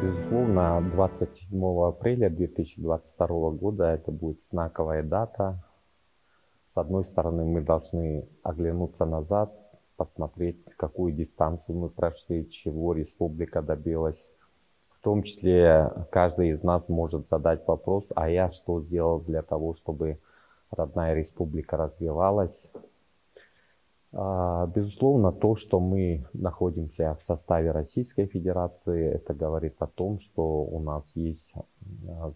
Безусловно, 27 апреля 2022 года это будет знаковая дата. С одной стороны, мы должны оглянуться назад, посмотреть, какую дистанцию мы прошли, чего республика добилась. В том числе каждый из нас может задать вопрос: а я что сделал для того, чтобы родная республика развивалась? Безусловно, то, что мы находимся в составе Российской Федерации, это говорит о том, что у нас есть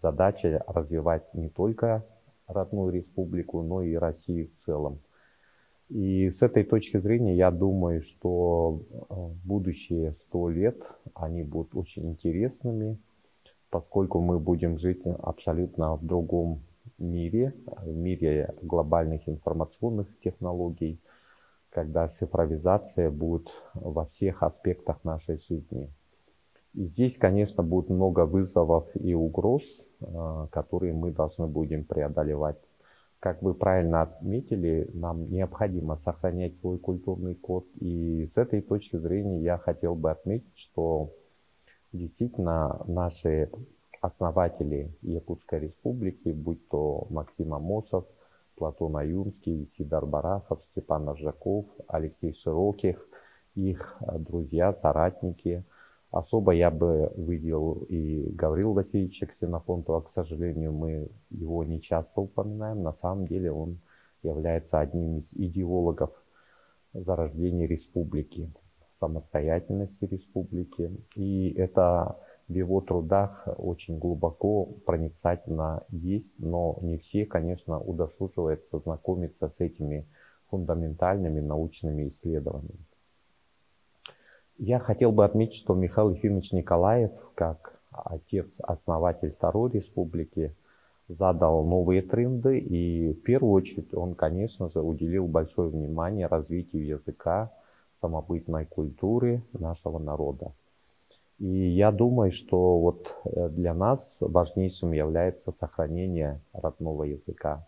задача развивать не только родную республику, но и Россию в целом. И с этой точки зрения я думаю, что будущие 100 лет, они будут очень интересными, поскольку мы будем жить абсолютно в другом мире, в мире глобальных информационных технологий, когда цифровизация будет во всех аспектах нашей жизни. И здесь, конечно, будет много вызовов и угроз, которые мы должны будем преодолевать. Как вы правильно отметили, нам необходимо сохранять свой культурный код. И с этой точки зрения я хотел бы отметить, что действительно наши основатели Якутской республики, будь то Максим Амосов, Платон Аюнский, Сидар Барахов, Степан Аржаков, Алексей Широких, их друзья, соратники. Особо я бы выделил и Гаврила Васильевича Ксенофонтова. К сожалению, мы его не часто упоминаем. На самом деле он является одним из идеологов зарождения республики, самостоятельности республики. И это в его трудах очень глубоко, проницательно есть, но не все, конечно, удосуживаются знакомиться с этими фундаментальными научными исследованиями. Я хотел бы отметить, что Михаил Ефимович Николаев, как отец-основатель Второй Республики, задал новые тренды, и в первую очередь он, конечно же, уделил большое внимание развитию языка, самобытной культуры нашего народа. И я думаю, что вот для нас важнейшим является сохранение родного языка,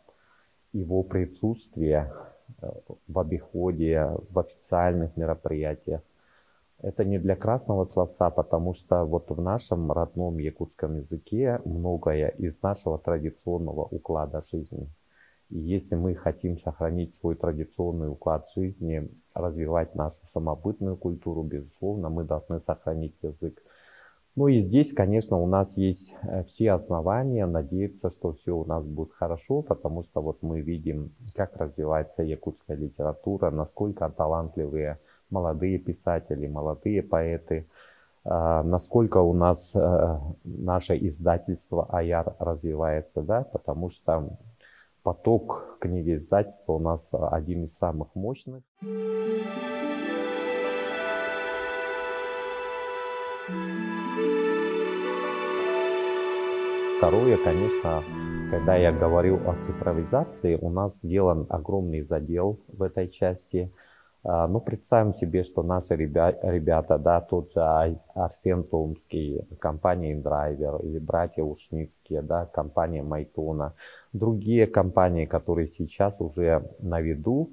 его присутствие в обиходе, в официальных мероприятиях. Это не для красного словца, потому что вот в нашем родном якутском языке многое из нашего традиционного уклада жизни. И если мы хотим сохранить свой традиционный уклад жизни, развивать нашу самобытную культуру, безусловно, мы должны сохранить язык. Ну и здесь, конечно, у нас есть все основания надеяться, что все у нас будет хорошо, потому что вот мы видим, как развивается якутская литература, насколько талантливые молодые писатели, молодые поэты, насколько у нас наше издательство АЯР развивается, да, потому что поток книгоиздательства у нас один из самых мощных. Второе, конечно, когда я говорю о цифровизации, у нас сделан огромный задел в этой части. Ну, представим себе, что наши ребята, да, тот же Арсен Томский, компания InDriver, или братья Ушницкие, да, компания Майтона, другие компании, которые сейчас уже на виду,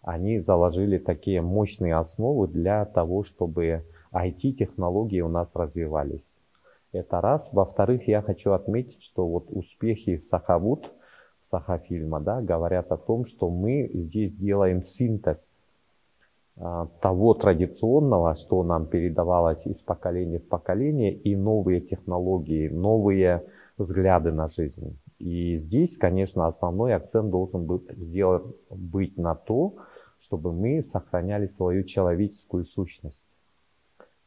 они заложили такие мощные основы для того, чтобы IT-технологии у нас развивались. Это раз. Во-вторых, я хочу отметить, что вот успехи Сахафильма, да, говорят о том, что мы здесь делаем синтез того традиционного, что нам передавалось из поколения в поколение, и новые технологии, новые взгляды на жизнь. И здесь, конечно, основной акцент должен быть на то, чтобы мы сохраняли свою человеческую сущность.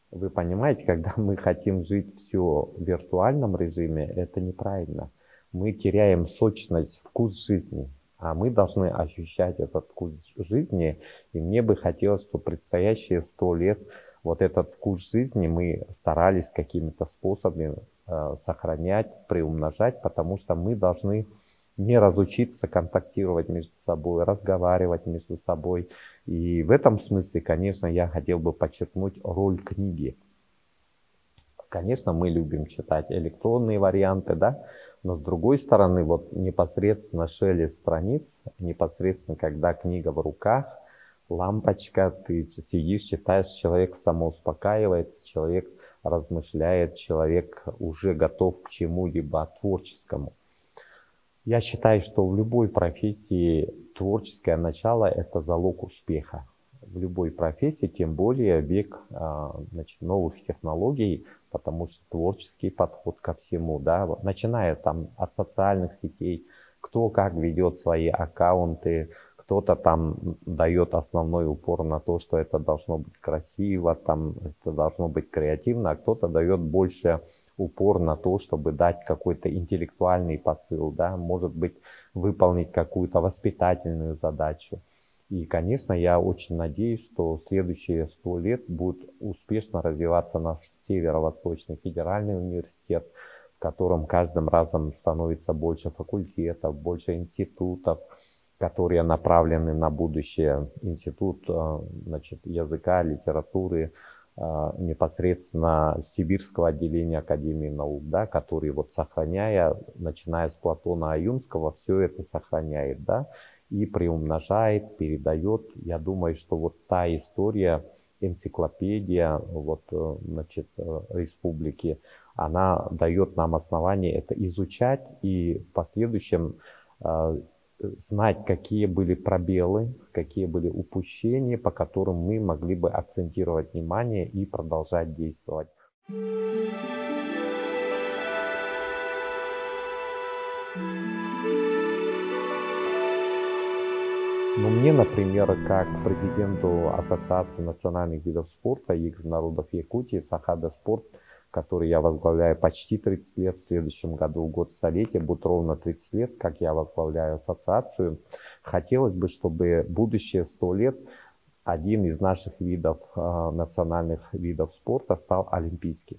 Вы понимаете, когда мы хотим жить все в виртуальном режиме, это неправильно. Мы теряем сочность, вкус жизни. А мы должны ощущать этот вкус жизни. И мне бы хотелось, чтобы предстоящие 100 лет вот этот вкус жизни мы старались какими-то способами сохранять, приумножать, потому что мы должны не разучиться контактировать между собой, разговаривать между собой. И в этом смысле, конечно, я хотел бы подчеркнуть роль книги. Конечно, мы любим читать электронные варианты, да, но с другой стороны, вот непосредственно шелест страниц, непосредственно, когда книга в руках, лампочка, ты сидишь, читаешь, человек самоуспокаивается, человек размышляет, человек уже готов к чему-либо творческому. Я считаю, что в любой профессии творческое начало – это залог успеха. В любой профессии, тем более век новых технологий, потому что творческий подход ко всему, да, начиная там от социальных сетей, кто как ведет свои аккаунты, кто-то там дает основной упор на то, что это должно быть красиво, там, это должно быть креативно, а кто-то дает больше упор на то, чтобы дать какой-то интеллектуальный посыл, да, может быть, выполнить какую-то воспитательную задачу. И, конечно, я очень надеюсь, что следующие 100 лет будет успешно развиваться наш Северо-Восточный федеральный университет, в котором каждым разом становится больше факультетов, больше институтов, которые направлены на будущее. Институт языка, литературы, непосредственно Сибирского отделения Академии наук, да, который вот сохраняя, начиная с Платона Аюнского, все это сохраняет, да, и приумножает, передает. Я думаю, что вот та история, энциклопедия республики, она дает нам основание это изучать и в последующем знать, какие были пробелы, какие были упущения, по которым мы могли бы акцентировать внимание и продолжать действовать. Но мне, например, как президенту Ассоциации национальных видов спорта игр народов Якутии Сахада Спорт, который я возглавляю почти 30 лет, в следующем году год столетия, будет ровно 30 лет, как я возглавляю ассоциацию. Хотелось бы, чтобы будущие 100 лет один из наших видов, национальных видов спорта стал олимпийским.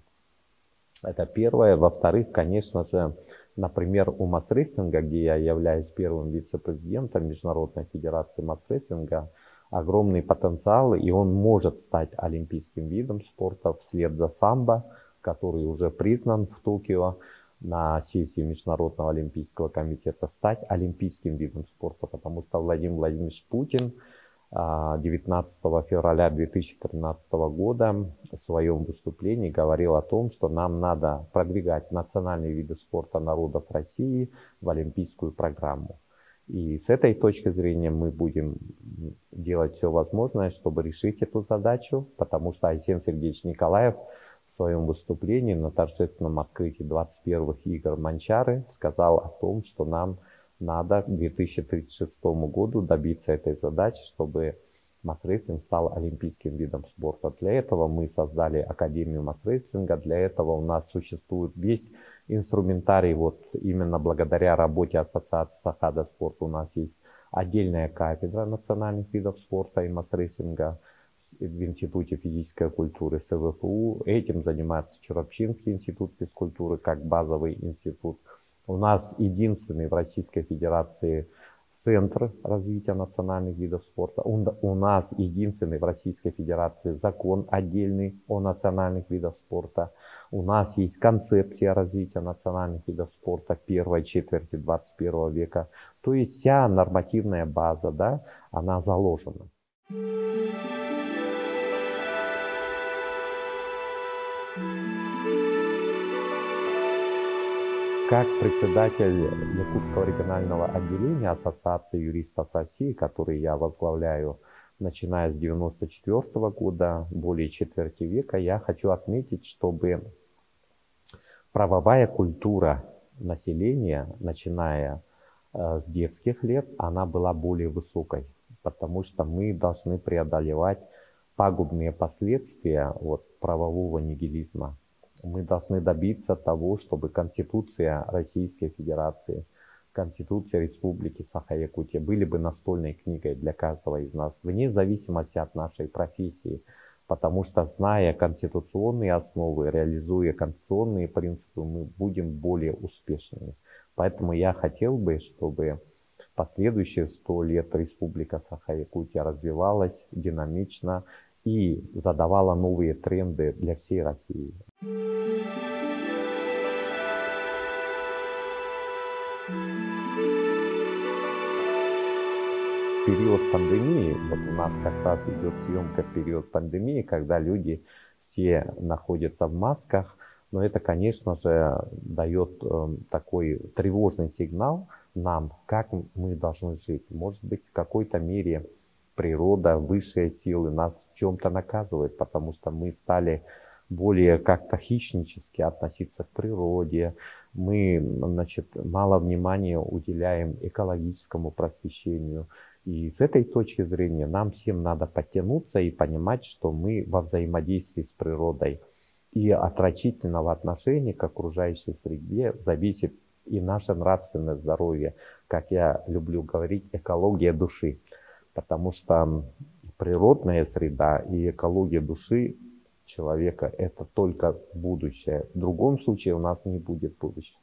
Это первое. Во-вторых, конечно же, например, у масс-рестлинга, где я являюсь первым вице-президентом Международной федерации масс-рестлинга, огромный потенциал, и он может стать олимпийским видом спорта вслед за самбо, который уже признан в Токио на сессии Международного олимпийского комитета, стать олимпийским видом спорта, потому что Владимир Владимирович Путин 19 февраля 2013 года в своем выступлении говорил о том, что нам надо продвигать национальные виды спорта народов России в олимпийскую программу. И с этой точки зрения мы будем делать все возможное, чтобы решить эту задачу, потому что Айсен Сергеевич Николаев в своем выступлении на торжественном открытии 21-х игр Манчары сказал о том, что нам надо к 2036 году добиться этой задачи, чтобы масс-рестлинг стал олимпийским видом спорта. Для этого мы создали Академию масс-рестлинга, для этого у нас существует весь инструментарий, вот именно благодаря работе Ассоциации Сахада Спорт у нас есть отдельная кафедра национальных видов спорта и масс-рестлинга в Институте физической культуры СВФУ. Этим занимается Чурапчинский институт физкультуры как базовый институт. У нас единственный в Российской Федерации Центр развития национальных видов спорта. У нас единственный в Российской Федерации закон отдельный о национальных видах спорта. У нас есть концепция развития национальных видов спорта первой четверти 21 века. То есть вся нормативная база, да, она заложена. Как председатель Якутского регионального отделения Ассоциации юристов России, который я возглавляю, начиная с 1994 года, более четверти века, я хочу отметить, чтобы правовая культура населения, начиная с детских лет, она была более высокой, потому что мы должны преодолевать пагубные последствия правового нигилизма. Мы должны добиться того, чтобы Конституция Российской Федерации, Конституция Республики Саха-Якутия были бы настольной книгой для каждого из нас, вне зависимости от нашей профессии. Потому что, зная конституционные основы, реализуя конституционные принципы, мы будем более успешными. Поэтому я хотел бы, чтобы последующие 100 лет Республика Саха-Якутия развивалась динамично и задавала новые тренды для всей России. Период пандемии, вот у нас как раз идет съемка в период пандемии, когда люди все находятся в масках, но это, конечно же, дает такой тревожный сигнал нам, как мы должны жить. Может быть, в какой-то мере природа, высшие силы нас в чем-то наказывает, потому что мы стали более как-то хищнически относиться к природе. Мы, значит, мало внимания уделяем экологическому просвещению. И с этой точки зрения нам всем надо подтянуться и понимать, что мы во взаимодействии с природой. И от рачительного отношения к окружающей среде зависит и наше нравственное здоровье, как я люблю говорить, экология души. Потому что природная среда и экология души человека – это только будущее. В другом случае у нас не будет будущего.